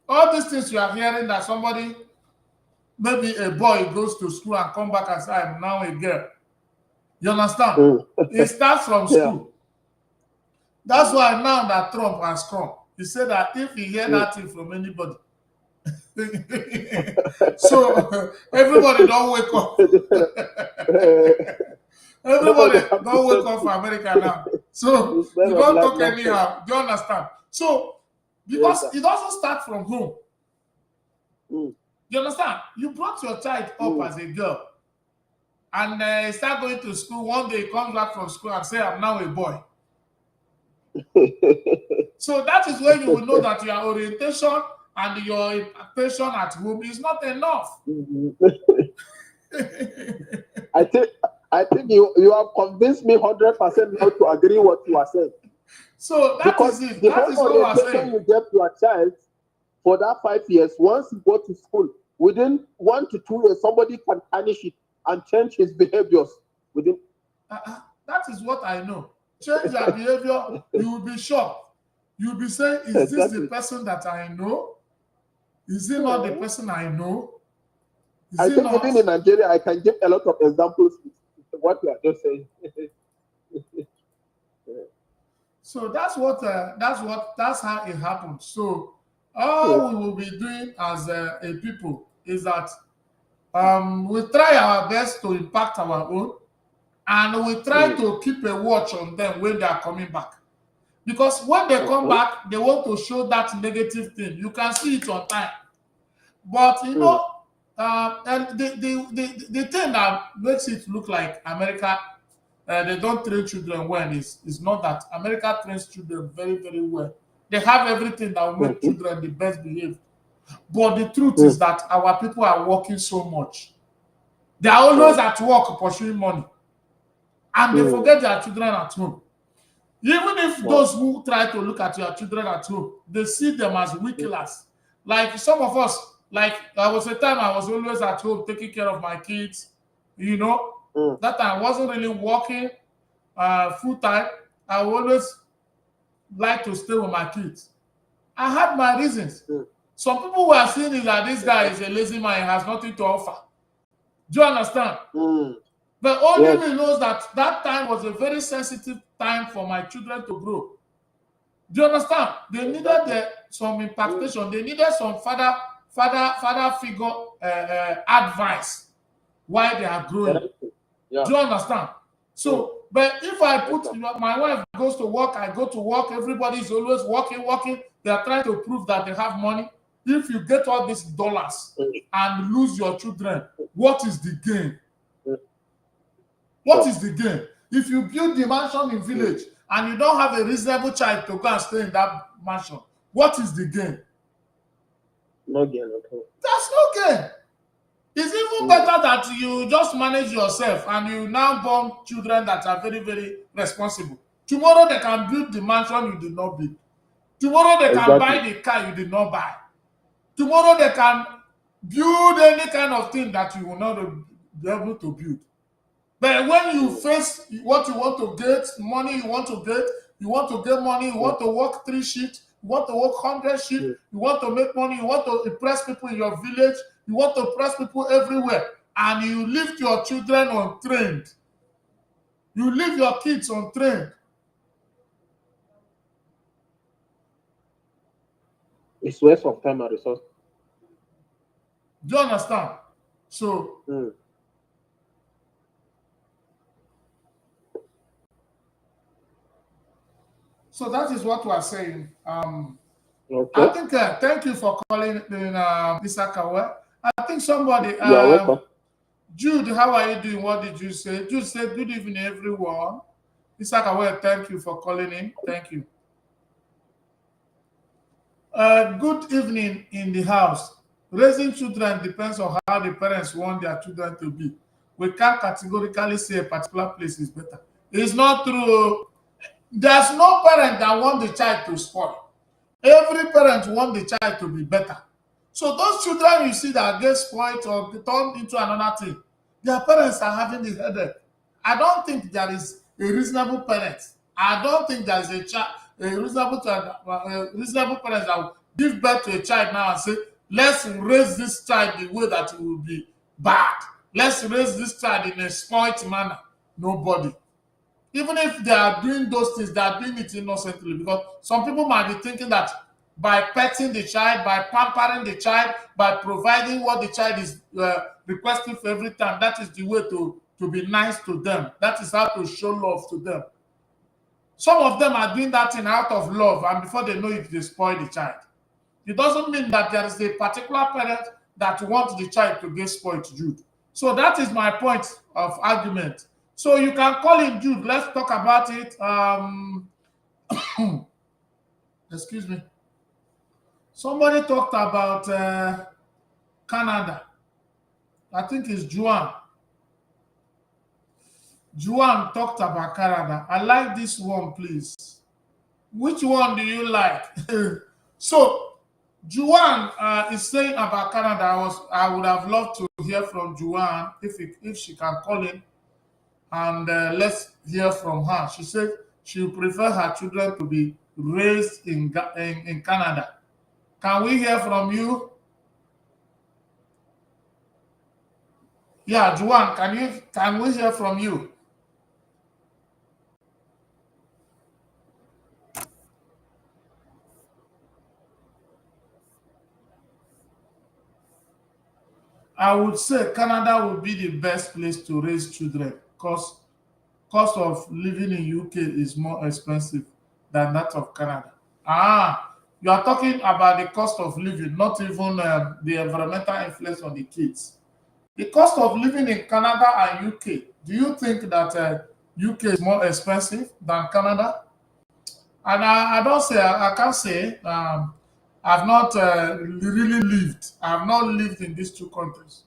All these things you are hearing, that somebody, maybe a boy goes to school and come back and say, I'm now a girl. You understand? It starts from school. That's why now that Trump has come, he said that if he hear that thing from anybody, so everybody don't wake up. Everybody don't wake up for America now. So you don't talk anyhow. Do you understand? So because it doesn't start from home. You understand? You brought your child up as a girl, and start going to school. One day he comes back from school and say, I'm now a boy. So that is where you will know that your orientation and your impactation at home is not enough. I think you have convinced me 100% not to agree what you are saying. So that because is it. The that is whole what I'm orientation saying. you give to a child for that 5 years, once you go to school, within 1 to 2 years, somebody can tarnish it and change his behaviors within. That is what I know. Change your behavior, you will be shocked. You will be saying, is this the person that I know? Is it not the person I know? I think even in Nigeria, I can give a lot of examples of what you are just saying. So that's how it happens. So all we will be doing as a people is that we try our best to impact our own, and we try to keep a watch on them when they are coming back. Because when they come back, they want to show that negative thing. You can see it on time. But you know, and the thing that makes it look like America, they don't train children well is not that. America trains children very, very well. They have everything that will make children the best behaved. But the truth is that our people are working so much. They are always at work pursuing money. And they forget their children at home. Even if those who try to look at your children at home, they see them as weak killers. Like some of us, like there was a time I was always at home taking care of my kids. You know, that I wasn't really working full time. I always like to stay with my kids. I had my reasons. Some people were seeing it that this guy is a lazy man and has nothing to offer. Do you understand? But only me knows that that time was a very sensitive time for my children to grow. Do you understand? They needed some impactation. They needed some father figure advice while they are growing. Do you understand? So, but if I put my wife goes to work, I go to work, everybody is always working. They are trying to prove that they have money. If you get all these dollars and lose your children, what is the gain? What is the gain? If you build the mansion in village and you don't have a reasonable child to go and stay in that mansion, what is the gain? No gain at all. That's no gain. It's even better that you just manage yourself and you now born children that are very, very responsible. Tomorrow they can build the mansion you did not build. Tomorrow they can buy the car you did not buy. Tomorrow they can build any kind of thing that you will not be able to build. But when you face what you want to get, money you want to get money, you want to work 3 shifts, you want to work 100 shifts, you want to make money, you want to impress people in your village, you want to impress people everywhere, and you leave your children untrained. You leave your kids untrained. It's waste of time and resource. Do you understand? So, so that is what we are saying. I think, thank you for calling in, Isakawa. I think somebody, You're welcome. Jude, how are you doing? What did you say? Jude said, good evening, everyone. Isakawa, thank you for calling in. Thank you. Good evening in the house. Raising children depends on how the parents want their children to be. We can't categorically say a particular place is better. It's not true. There's no parent that wants the child to spoil. Every parent wants the child to be better. So those children you see that get spoiled or turned into another thing, their parents are having the headache. I don't think there is a reasonable parent. I don't think there is a reasonable parent that will give birth to a child now and say, let's raise this child the way that it will be bad. Let's raise this child in a spoiled manner. Nobody. Even if they are doing those things, they are doing it innocently, because some people might be thinking that by petting the child, by pampering the child, by providing what the child is requesting for every time, that is the way to be nice to them. That is how to show love to them. Some of them are doing that thing out of love, and before they know it, they spoil the child. It doesn't mean that there is a particular parent that wants the child to get spoiled, Jude. So that is my point of argument. So you can call in, Jude. Let's talk about it. Excuse me. Somebody talked about Canada. I think it's Juan. Juan talked about Canada. I like this one, please. Which one do you like? So, Juan is saying about Canada. I would have loved to hear from Juan if she can call in, and let's hear from her. She said she would prefer her children to be raised in Canada. Can we hear from you? Yeah, Juan, can we hear from you? I would say Canada would be the best place to raise children because cost of living in UK is more expensive than that of Canada. You are talking about the cost of living, not even the environmental influence on the kids. The cost of living in Canada and UK, do you think that UK is more expensive than Canada? And I don't say, I can't say, I've not really lived. I have not lived in these two countries.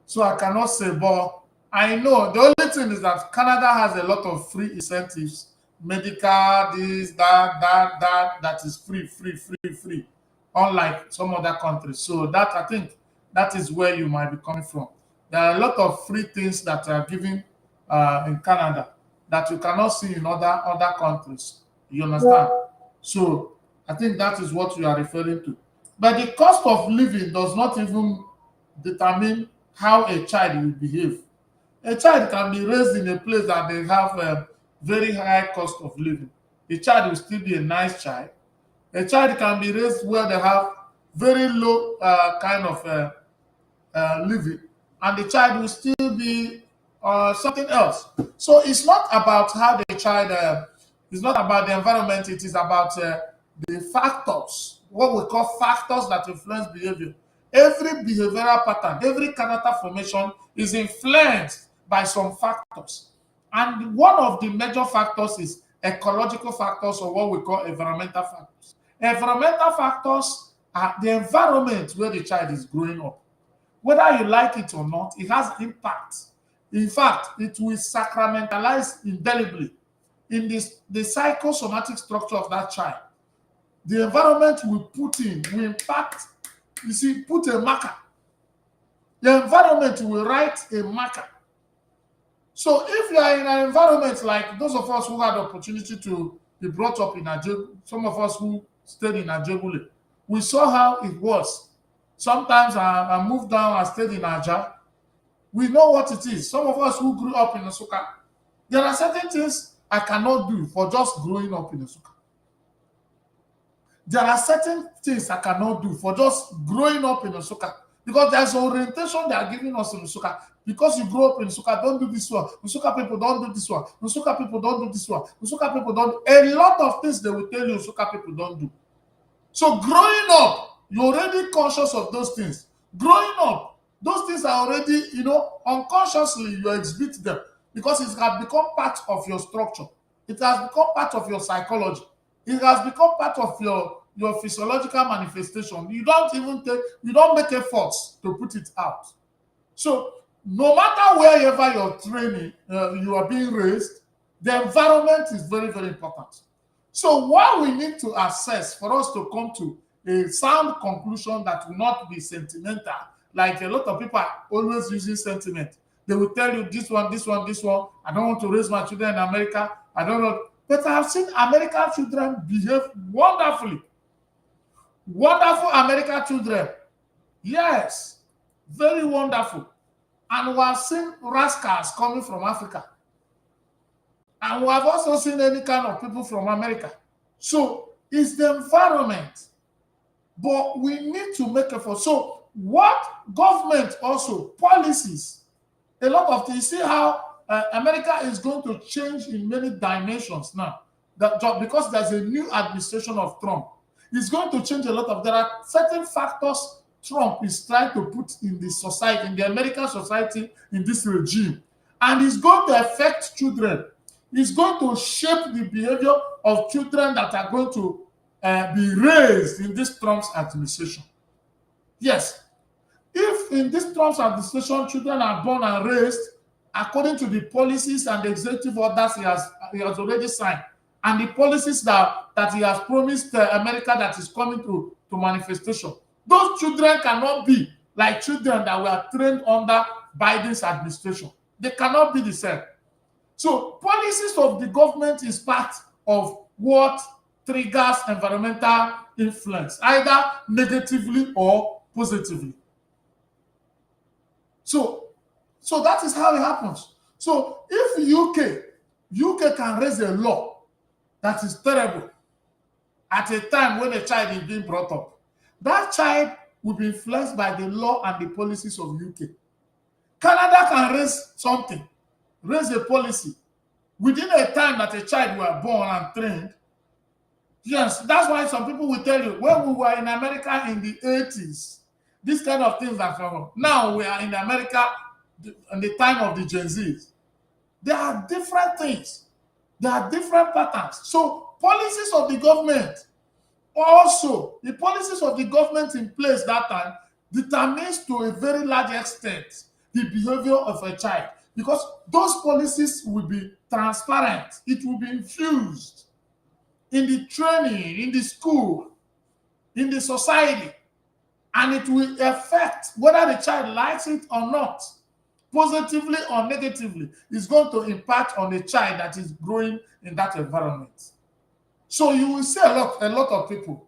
So I cannot say, but I know the only thing is that Canada has a lot of free incentives, medical, this, that is free, unlike some other countries. So that I think that is where you might be coming from. There are a lot of free things that are given in Canada that you cannot see in other countries. You understand? So I think that is what you are referring to. But the cost of living does not even determine how a child will behave. A child can be raised in a place that they have a very high cost of living. The child will still be a nice child. A child can be raised where they have very low kind of living, and the child will still be something else. So it's not about how the child, it's not about the environment, it is about the factors, what we call factors that influence behavior. Every behavioral pattern, every character formation is influenced by some factors. And one of the major factors is ecological factors, or what we call environmental factors. Environmental factors are the environment where the child is growing up. Whether you like it or not, it has impact. In fact, it will sacramentalize indelibly in the psychosomatic structure of that child. The environment will impact, you see, put a marker. The environment will write a marker. So if you are in an environment like those of us who had the opportunity to be brought up in Ajebule, some of us who stayed in Ajebule, we saw how it was. Sometimes I moved down, I stayed in Aja. We know what it is. Some of us who grew up in Nsukka, there are certain things I cannot do for just growing up in Nsukka. There are certain things I cannot do for just growing up in Nsukka, because there's orientation they are giving us in Nsukka. Because you grow up in Nsukka, don't do this one. Nsukka people don't do this one. Nsukka people don't do this one. Nsukka people don't. A lot of things they will tell you Nsukka people don't do. So growing up, you're already conscious of those things. Growing up, those things are already, unconsciously you exhibit them because it has become part of your structure. It has become part of your psychology. It has become part of your physiological manifestation. You don't make efforts to put it out. So no matter wherever you're training, you are being raised, the environment is very, very important. So what we need to assess for us to come to a sound conclusion that will not be sentimental, like a lot of people are always using sentiment. They will tell you this one. I don't want to raise my children in America. I don't know. But I have seen American children behave wonderfully. Wonderful American children. Yes, very wonderful. And we have seen rascals coming from Africa. And we have also seen any kind of people from America. So it's the environment. But we need to make effort. So what government also, policies, a lot of things, see how America is going to change in many dimensions now. Because there's a new administration of Trump. It's going to change a lot of, there are certain factors Trump is trying to put in the society, in the American society, in this regime. And it's going to affect children. It's going to shape the behavior of children that are going to be raised in this Trump's administration. Yes, if in this Trump's administration children are born and raised according to the policies and the executive orders he has already signed, and the policies that he has promised America that is coming to manifestation, those children cannot be like children that were trained under Biden's administration. They cannot be the same. So policies of the government is part of what triggers environmental influence, either negatively or positively. So that is how it happens. So if UK can raise a law that is terrible at a time when a child is being brought up, that child will be influenced by the law and the policies of UK. Canada can raise a policy within a time that a child were born and trained. Yes, that's why some people will tell you, when we were in America in the 80s, this kind of things are from. Now we are in America in the time of the Gen Zs. There are different things. There are different patterns. So policies of the government, also the policies of the government in place that time determines to a very large extent the behavior of a child, because those policies will be transparent. It will be infused in the training, in the school, in the society, and it will affect whether the child likes it or not, positively or negatively. It's going to impact on the child that is growing in that environment. So you will see a lot of people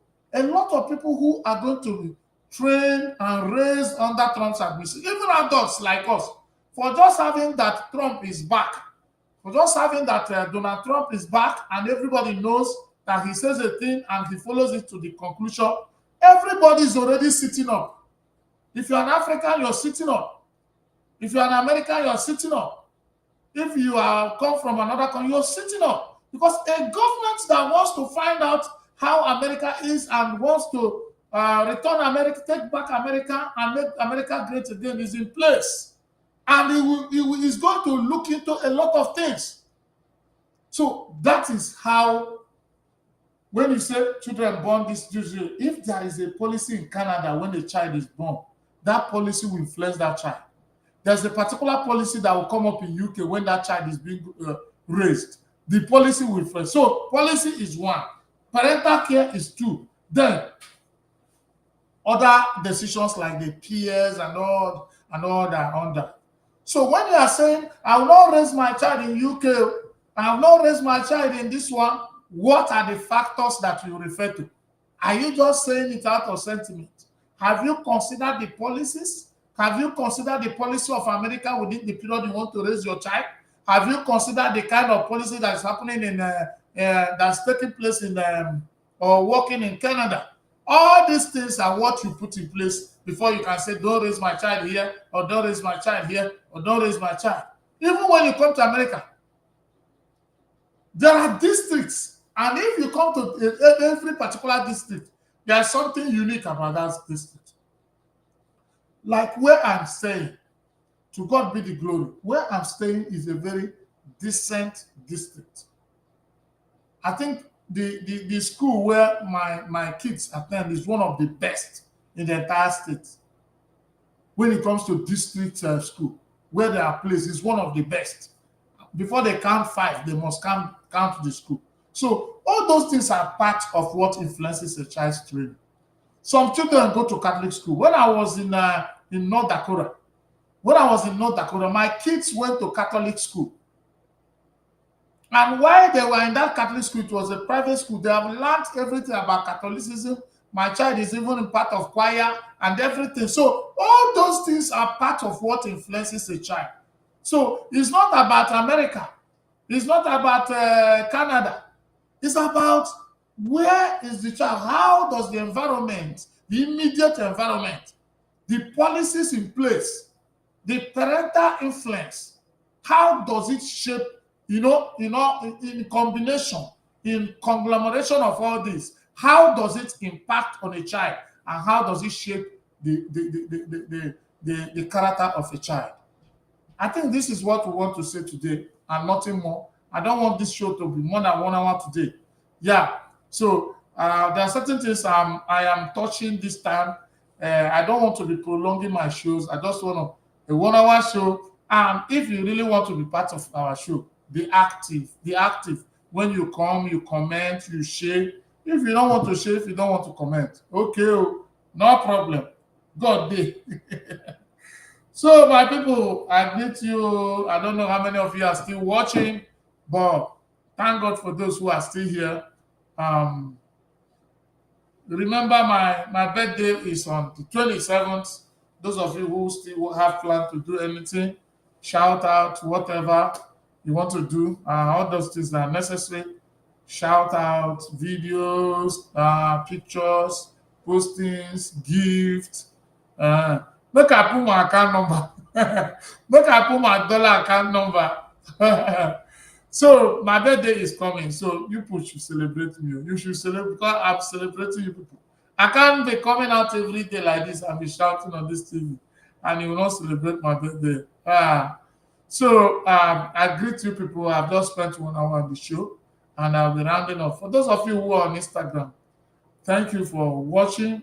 who are going to be trained and raised under Trump's administration, even adults like us, for just having that Trump is back, for just having that Donald Trump is back, and everybody knows that he says a thing and he follows it to the conclusion. Everybody is already sitting up. If you're an African, you're sitting up. If you're an American, you're sitting up. If you come from another country, you're sitting up. Because a government that wants to find out how America is and wants to return America, take back America, and make America great again is in place. And he is going to look into a lot of things. So that is how, when you say children born this year, if there is a policy in Canada when a child is born, that policy will influence that child. There's a particular policy that will come up in UK when that child is being raised. The policy will influence. So policy is one. Parental care is two. Then other decisions like the peers and all that under. So when you are saying, I will not raise my child in UK, I will not raise my child in this one, what are the factors that you refer to? Are you just saying it out of sentiment? Have you considered the policies? Have you considered the policy of America within the period you want to raise your child? Have you considered the kind of policy that's happening in that's taking place in or working in Canada? All these things are what you put in place before you can say, don't raise my child here, or don't raise my child here, or don't raise my child. Even when you come to America, there are districts, and if you come to every particular district, there's something unique about that district. Like where I'm staying, to God be the glory, where I'm staying is a very decent district. I think the school where my kids attend is one of the best in the entire state. When it comes to district school, where they are placed, is one of the best. Before they count 5, they must count the school. So all those things are part of what influences a child's training. Some children go to Catholic school. When I was in North Dakota, my kids went to Catholic school. And while they were in that Catholic school, it was a private school, they have learned everything about Catholicism. My child is even in part of choir and everything. So all those things are part of what influences a child. So it's not about America. It's not about Canada. It's about where is the child? How does the environment, the immediate environment, the policies in place, the parental influence, how does it shape, in combination, in conglomeration of all this, how does it impact on a child, and how does it shape the character of a child? I think this is what we want to say today, and nothing more. I don't want this show to be more than 1 hour today. Yeah. So There are certain things I am touching this time. I don't want to be prolonging my shows. I just want a 1 hour show. And if you really want to be part of our show, be active. Be active. When you come, you comment, you share. If you don't want to share, if you don't want to comment, okay, no problem. God day. So, my people, I greet you. I don't know how many of you are still watching, but thank God for those who are still here. Remember, my birthday is on the 27th. Those of you who still have planned to do anything, shout out, whatever you want to do, all those things that are necessary. Shout out, videos, pictures, postings, gifts. Make I put my account number. Make I put my dollar account number. So my birthday is coming. So you people should celebrate me. You should celebrate because I'm celebrating you people. I can't be coming out every day like this and be shouting on this TV, and you will not celebrate my birthday. So I greet you people. I've just spent 1 hour on the show, and I'll be rounding up. For those of you who are on Instagram, thank you for watching.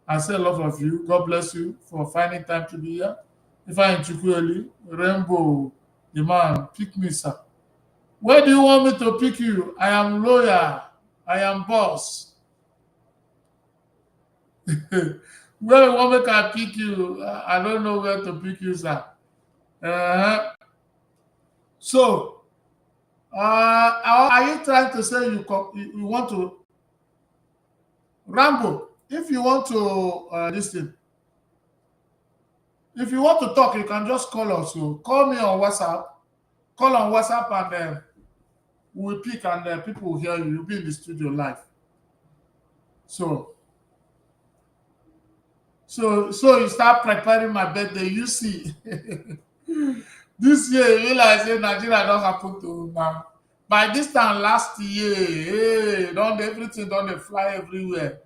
I say a lot of you. God bless you for finding time to be here. If I Chukwueli, Rainbow, the man, pick me, sir. Where do you want me to pick you? I am lawyer. I am boss. Where you want me to pick you? I don't know where to pick you, sir. So, are you trying to say you want to Rambo? If you want to listen, if you want to talk, you can just call us. So call me on WhatsApp. Call on WhatsApp and we'll pick and people will hear you. You'll be in the studio live. So you start preparing my birthday. You see, this year you realize Nigeria don't happen to now. By this time last year, everything don't fly everywhere.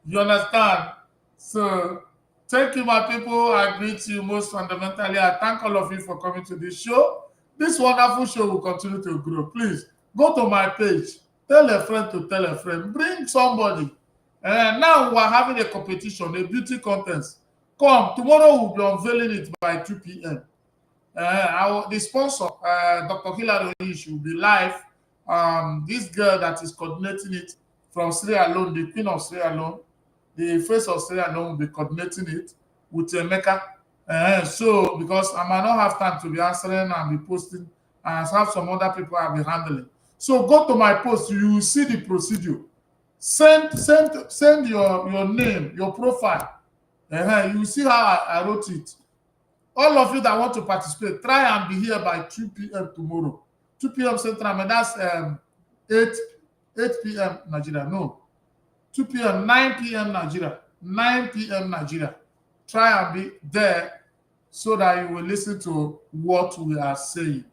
You understand? So thank you, my people. I greet you most fundamentally. I thank all of you for coming to this show. This wonderful show will continue to grow. Please go to my page. Tell a friend to tell a friend. Bring somebody. Now we are having a competition, a beauty contest. Come, tomorrow we'll be unveiling it by 2 p.m. The sponsor, Dr. Hilary Onishi, will be live. This girl that is coordinating it from Sierra Leone, the Queen of Sierra Leone, the face of Sierra Leone will be coordinating it with Emeka. So, because I might not have time to be answering and be posting, and have some other people I'll be handling. So go to my post, you will see the procedure. Send your name, your profile. You will see how I wrote it. All of you that want to participate, try and be here by 2 p.m. tomorrow. 2 p.m. Central, and that's 8 p.m. Nigeria. No. 2 p.m., 9 p.m. Nigeria. 9 p.m. Nigeria. Try and be there so that you will listen to what we are saying.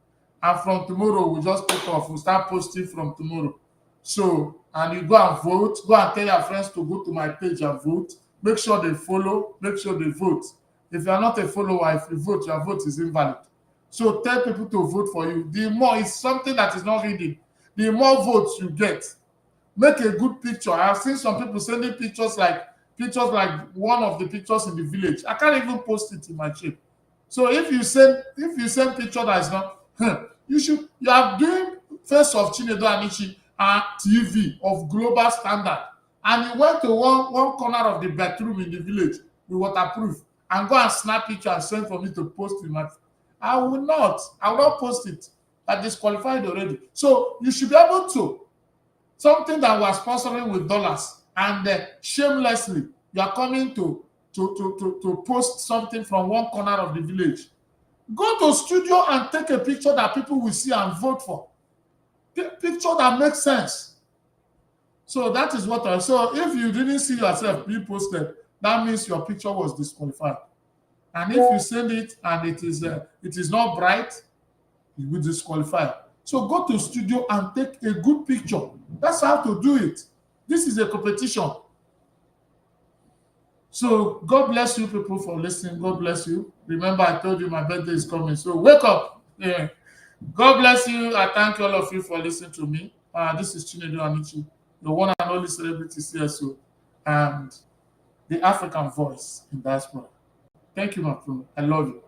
And from tomorrow, we'll just pick off. We'll start posting from tomorrow. So, and you go and vote. Go and tell your friends to go to my page and vote. Make sure they follow. Make sure they vote. If you are not a follower, if you vote, your vote is invalid. So tell people to vote for you. The more, it's something that is not hidden. The more votes you get, make a good picture. I have seen some people sending pictures like one of the pictures in the village. I can't even post it in my chip. So if you send picture that is not, you are doing face of Chinedu Anichi and TV of global standard, and you went to one corner of the bedroom in the village with waterproof and go and snap picture and send for me to post in my. I will not post it. I disqualified already. So you should be able to. Something that was sponsoring with dollars, and shamelessly you are coming to post something from one corner of the village. Go to studio and take a picture that people will see and vote for. Picture that makes sense. So that is what so if you didn't see yourself being posted, that means your picture was disqualified. And if you send it and it is not bright, you will disqualify. So go to studio and take a good picture. That's how to do it. This is a competition. So God bless you people for listening. God bless you. Remember, I told you my birthday is coming. So wake up. God bless you. I thank all of you for listening to me. This is Chinedu Anichi. the one and only celebrity CSO, and the African voice in diaspora. Thank you, my friend. I love you.